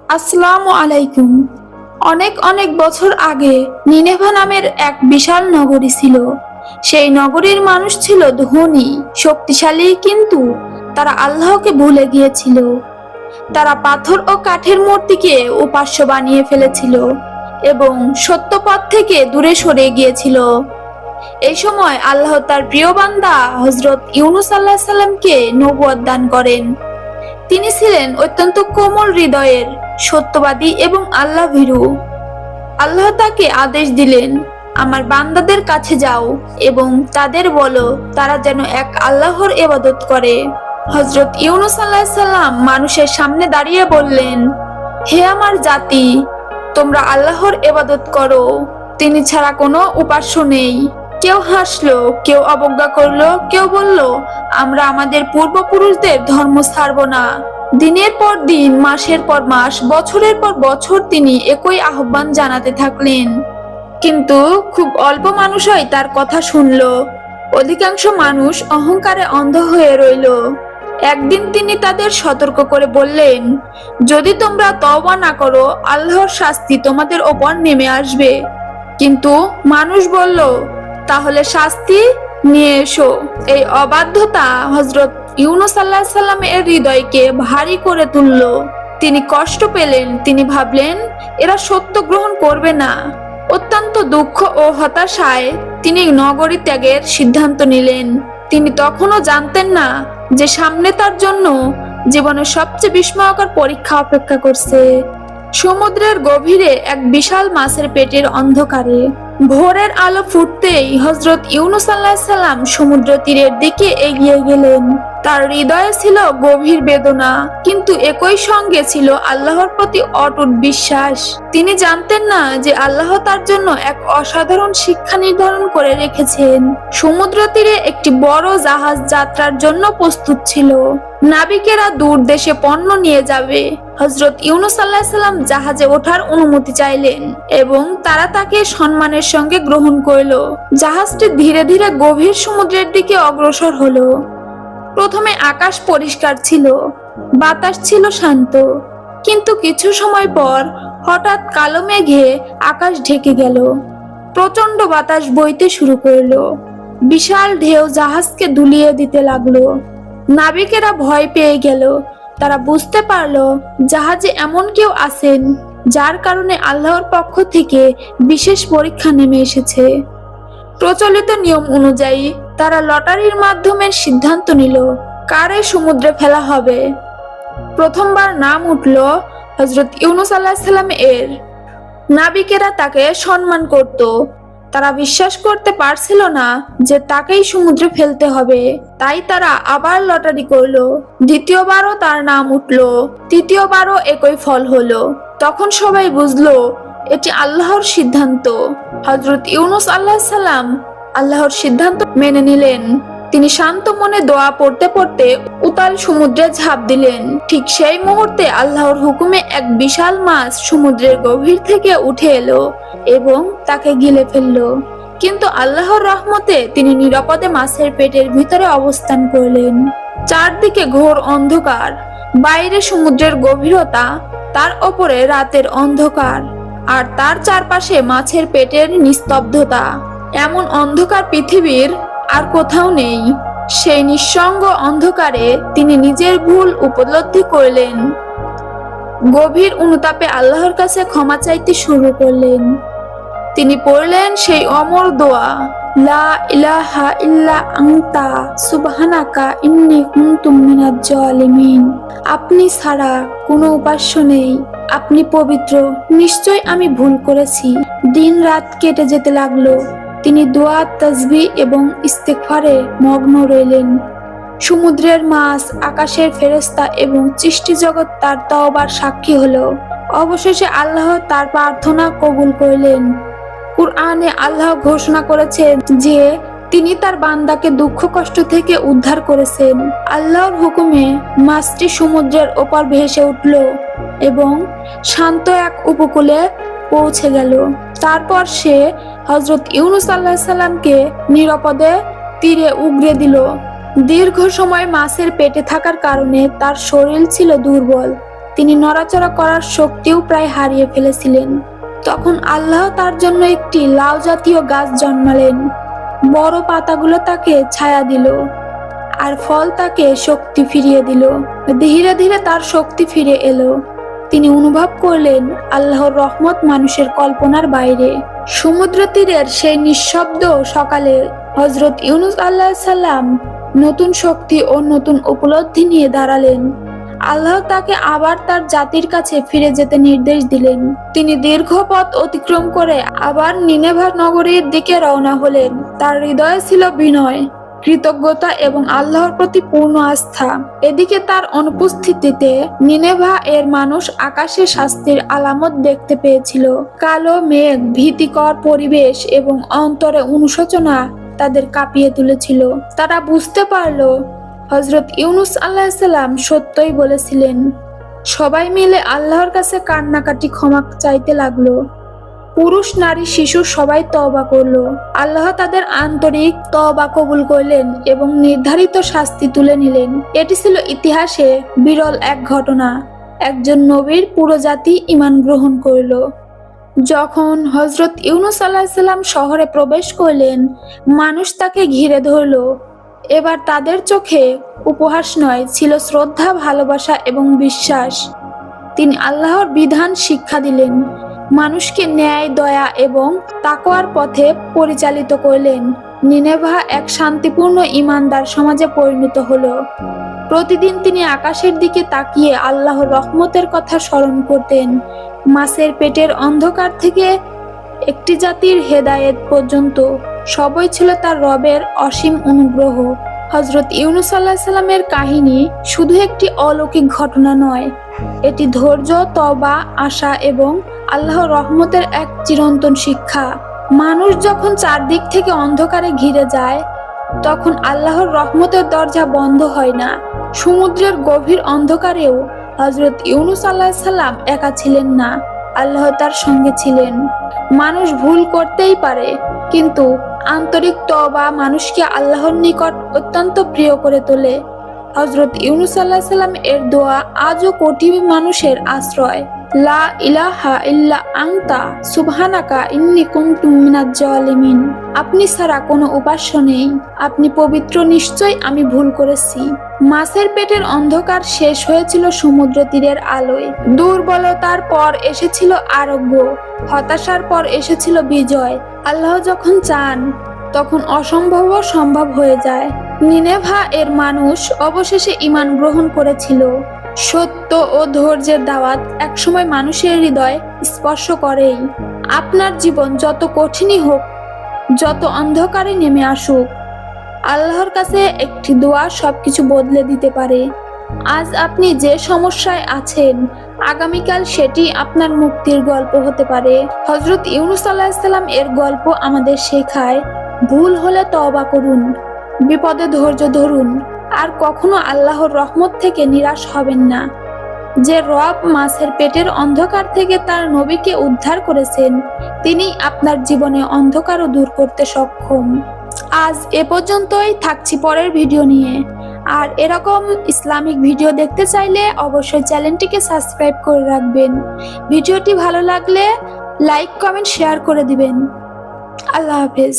আসসালামু আলাইকুম। অনেক অনেক বছর আগে নিনেভা নামের এক বিশাল নগরী ছিল। সেই নগরীর মানুষ ছিল ধনী, শক্তিশালী, কিন্তু তারা আল্লাহকে ভুলে গিয়েছিল। তারা পাথর ও কাঠের মূর্তিকে উপাস্য বানিয়ে ফেলেছিল এবং সত্য পথ থেকে দূরে সরে গিয়েছিল। এই সময় আল্লাহ তার প্রিয় বান্দা হযরত ইউনূস আলাইহিস সালামকে নবুয়ত দান করেন। তিনি ছিলেন অত্যন্ত কোমল হৃদয়ের, সত্যবাদী এবং আল্লাহ ভীরু। আল্লাহ তাকে আদেশ দিলেন, আমার বান্দাদের কাছে যাও এবং তাদের বলো তারা যেন এক আল্লাহর ইবাদত করে। হযরত ইউনূস আলাইহিস সালাম মানুষের সামনে দাঁড়িয়ে বললেন, হে আমার জাতি, তোমরা আল্লাহর ইবাদত করো, তিনি ছাড়া কোনো উপাস্য নেই। কেউ হাসলো, কেউ অবজ্ঞা করলো, কেউ বলল, আমরা আমাদের পূর্বপুরুষদের ধর্ম ছাড়বো না। দিনের পর দিন, মাসের পর মাস, বছরের পর বছর তিনি একই আহ্বান জানাতে থাকলেন। কিন্তু খুব অল্প মানুষই তার কথা শুনলো। অধিকাংশ মানুষ অহংকারে অন্ধ হয়ে রইল। একদিন তিনি তাদের সতর্ক করে বললেন, যদি তোমরা তওবা না করো, আল্লাহর শাস্তি তোমাদের ওপর নেমে আসবে। কিন্তু মানুষ বলল, তাহলে শাস্তি নিয়ে এসো। এই অবাধ্যতা হযরত ইউনূস আলাইহিস সালামের হৃদয়কে ভারী করে তুলল। তিনি কষ্ট পেলেন। তিনি ভাবলেন, এরা সত্য গ্রহণ করবে না। অত্যন্ত দুঃখ ও হতাশায় তিনি নগরী ত্যাগের সিদ্ধান্ত নিলেন। তিনি তখনও জানতেন না যে সামনে তার জন্য জীবনের সবচেয়ে বিস্ময়কর পরীক্ষা অপেক্ষা করছে। সমুদ্রের গভীরে এক বিশাল মাছের পেটের অন্ধকারে ভোরের আলো ফুটতেই হযরত ইউনূস আলাইহিস সালাম সমুদ্র তীরের দিকে এগিয়ে গেলেন। তার হৃদয়ে ছিল গভীর বেদনা, কিন্তু একই সঙ্গে ছিল আল্লাহর প্রতি অটুট বিশ্বাস। তিনি জানতেন না যে আল্লাহ তার জন্য এক অসাধারণ শিক্ষা নির্ধারণ করে রেখেছেন। সমুদ্র তীরে একটি বড় জাহাজ যাত্রার জন্য প্রস্তুত ছিল। নাবিকেরা দূর দেশে পণ্য নিয়ে যাবে। হযরত ইউনূস আলাইহিস সালাম জাহাজে ওঠার অনুমতি চাইলেন এবং তারা তাকে সম্মানের সঙ্গে গ্রহণ করল। জাহাজটি ধীরে ধীরে গভীর সমুদ্রের দিকে অগ্রসর হলো। প্রথমে আকাশ পরিষ্কার ছিল, বাতাস ছিল শান্ত, কিন্তু কিছু সময় পর হঠাৎ কালো মেঘে আকাশ ঢেকে গেল। প্রচন্ড বাতাস বইতে শুরু করলো। বিশাল ঢেউ জাহাজকে দুলিয়ে দিতে লাগলো। নাবিকেরা ভয় পেয়ে গেল। তারা বুঝতে পারলো জাহাজে এমন কেউ আছেন যার কারণে আল্লাহর পক্ষ থেকে বিশেষ পরীক্ষা নেমে এসেছে। প্রচলিত নিয়ম অনুযায়ী তারা লটারির মাধ্যমে সিদ্ধান্ত নিল কারে সমুদ্রে ফেলা হবে। প্রথমবার নাম উঠল হযরত ইউনূস আলাইহিস সালাম এর। নাবিকেরা তাকে সম্মান করত। তারা বিশ্বাস করতে পারছিল না যে তাকেই সমুদ্রে ফেলতে হবে। তাই তারা আবার লটারি করলো। দ্বিতীয়বারও তার নাম উঠল। তৃতীয়বারও একই ফল হলো। তখন সবাই বুঝলো এটি আল্লাহর সিদ্ধান্ত। হযরত ইউনূস আলাইহিস সালাম আল্লাহর সিদ্ধান্ত মেনে নিলেন। তিনি শান্ত মনে দোয়া পড়তে পড়তে উতাল সমুদ্রে ঝাঁপ দিলেন। ঠিক সেই মুহূর্তে আল্লাহর হুকুমে এক বিশাল মাছ সমুদ্রের গভীর থেকে উঠে এলো এবং তাকে গিলে ফেললো। কিন্তু আল্লাহর রহমতে তিনি নিরাপদে মাছের পেটের ভিতরে অবস্থান করলেন। চারদিকে ঘোর অন্ধকার, বাইরে সমুদ্রের গভীরতা, তার ওপরে রাতের অন্ধকার, আর তার চারপাশে মাছের পেটের নিস্তব্ধতা। এমন অন্ধকার পৃথিবীর আর কোথাও নেই। সেই নিঃসঙ্গ অন্ধকারে তিনি নিজের ভুল উপলব্ধি করলেন। গভীর অনুতাপে আল্লাহর কাছে ক্ষমা চাইতে শুরু করলেন। তিনি পড়লেন সেই অমর দোয়া, লা ইলাহা ইল্লা আনতা সুবহানাকা ইন্নী কুনতু মিনাজ জালিমিন। আপনি ছাড়া কোনো উপাস্য নেই, আপনি পবিত্র, নিশ্চয় আমি ভুল করেছি। দিন রাত কেটে যেতে লাগলো। তিনি দোয়া, তাসবিহ এবং ইস্তেগফারে মগ্ন রইলেন। সমুদ্রের মাছ, আকাশের ফেরেশতা এবং সৃষ্টি জগৎ তার তওবার সাক্ষী হলো। অবশেষে আল্লাহ তার প্রার্থনা কবুল করলেন। কুরআনে আল্লাহ ঘোষণা করেছেন যে তিনি তার বান্দাকে দুঃখ কষ্ট থেকে উদ্ধার করেছেন। আল্লাহর হুকুমে মাছটি সমুদ্রের ওপর ভেসে উঠল এবং শান্ত এক উপকূলে পৌঁছে গেল। তারপর সে হযরত ইউনূস আলাইহিস সালামকে নিরাপদে তীরে উগরে দিল। দীর্ঘ সময় মাছের পেটে থাকার কারণে তার শরীর ছিল দুর্বল। তিনি নড়াচড়া করার শক্তিও প্রায় হারিয়ে ফেলেছিলেন। তখন আল্লাহ তার জন্য একটি লাউ জাতীয় গাছ জন্মালেন। বড় পাতাগুলো তাকে ছায়া দিল, আর ফল তাকে শক্তি ফিরিয়ে দিল। ধীরে ধীরে তার শক্তি ফিরে এলো। তিনি অনুভব করলেন আল্লাহর রহমত মানুষের কল্পনার বাইরে। সমুদ্র তীরের সেই নিঃশব্দ সকালে হযরত ইউনূস আলাইহিস সালাম নতুন শক্তি ও নতুন উপলব্ধি নিয়ে দাঁড়ালেন। আল্লাহ তাকে আবার তার জাতির কাছে ফিরে যেতে নির্দেশ দিলেন। তিনি দীর্ঘ পথ অতিক্রম করে আবার নিনেভা নগরীর দিকে রওনা হলেন। তার হৃদয়ে ছিল বিনয়, কৃতজ্ঞতা এবং আল্লাহর প্রতি পূর্ণ আস্থা। এদিকে তার অনুপস্থিতিতে নিনেভা এর মানুষ আকাশে শাস্তির আলামত দেখতে পেয়েছিল। কালো মেঘ, ভীতিকর পরিবেশ এবং অন্তরে অনুশোচনা তাদের কাঁপিয়ে তুলেছিল। তারা বুঝতে পারল হযরত ইউনূস আলাইহিস সালাম সত্যই বলেছিলেন। সবাই মিলে আল্লাহর কাছে কান্নাকাটি ক্ষমা চাইতে লাগলো। পুরুষ, নারী, শিশু সবাই তওবা করলো। আল্লাহ তাদের আন্তরিক তওবা কবুল করলেন এবং নির্ধারিত শাস্তি তুলে নিলেন। এটি ছিল ইতিহাসে বিরল এক ঘটনা। একজন নবীর পুরো জাতি ঈমান গ্রহণ করল। যখন হযরত ইউনূস আলাইহিস সালাম শহরে প্রবেশ করলেন, মানুষ তাকে ঘিরে ধরল। এবার তাদের চোখে উপহাস নয়, ছিল শ্রদ্ধা, ভালোবাসা এবং বিশ্বাস। তিনি আল্লাহর বিধান শিক্ষা দিলেন, মানুষকে ন্যায়, দয়া এবং তাকওয়ার পথে পরিচালিত করলেন। নিনেভা এক শান্তিপূর্ণ ঈমানদার সমাজে পরিণত হলো। প্রতিদিন তিনি আকাশের দিকে তাকিয়ে আল্লাহর রহমতের কথা স্মরণ করতেন। মাছের পেটের অন্ধকার থেকে একটি জাতির হেদায়েত পর্যন্ত সবই ছিল তার রবের অসীম অনুগ্রহ। হযরত ইউনূস আলাইহিস সালামের কাহিনী শুধু একটি অলৌকিক ঘটনা নয়, এটি ধৈর্য, তওবা, আশা এবং আল্লাহর রহমতের এক চিরন্তন শিক্ষা। মানুষ যখন চারদিক থেকে অন্ধকারে ঘিরে যায়, তখন আল্লাহর রহমতের দরজা বন্ধ হয় না। সমুদ্রের গভীর অন্ধকারেও হযরত ইউনূস আলাইহিস সালাম একা ছিলেন না, আল্লাহ তার সঙ্গে ছিলেন। মানুষ ভুল করতেই পারে, কিন্তু আন্তরিক তওবা মানুষকে আল্লাহর নিকট অত্যন্ত প্রিয় করে তোলে। হযরত ইউনূস আলাইহিস সালাম এর দোয়া আজও কোটি মানুষের আশ্রয়। লা ইলাহা ইল্লা আনতা সুবহানাকা ইন্নী কুনতু মিনাজ জালিমিন। আপনি ছাড়া কোনো উপাস্য নেই, আপনি পবিত্র, নিশ্চয় আমি ভুল করেছি। মাছের পেটের অন্ধকার শেষ হয়েছিল সমুদ্র তীরের আলোয়। দুর্বলতার পর এসেছিল আরোগ্য, হতাশার পর এসেছিল বিজয়। আল্লাহ যখন চান, তখন অসম্ভবও সম্ভব হয়ে যায়। নিনেভা এর মানুষ অবশেষে ঈমান গ্রহণ করেছিল। সত্য ও ধৈর্যের দাওয়াত একসময় মানুষের হৃদয় স্পর্শ করেই। আপনার জীবন যত কঠিনই হোক, যত অন্ধকারে নেমে আসুক, আল্লাহর কাছে একটি দোয়া সবকিছু বদলে দিতে পারে। আজ আপনি যে সমস্যায় আছেন, আগামীকাল সেটি আপনার মুক্তির গল্প হতে পারে। হযরত ইউনূস আলাইহিস সালাম এর গল্প আমাদের শেখায়, ভুল হলে তওবা করুন, বিপদে ধৈর্য ধরুন, আর কখনো আল্লাহর রহমত থেকে নিরাশ হবেন না। যে রব মাছের পেটের অন্ধকার থেকে তার নবীকে উদ্ধার করেছেন, তিনি আপনার জীবনে অন্ধকারও দূর করতে সক্ষম। আজ এ পর্যন্তই, থাকছি পরের ভিডিও নিয়ে। আর এরকম ইসলামিক ভিডিও দেখতে চাইলে অবশ্যই চ্যানেলটিকে সাবস্ক্রাইব করে রাখবেন। ভিডিওটি ভালো লাগলে লাইক, কমেন্ট, শেয়ার করে দিবেন। আল্লাহ হাফেজ।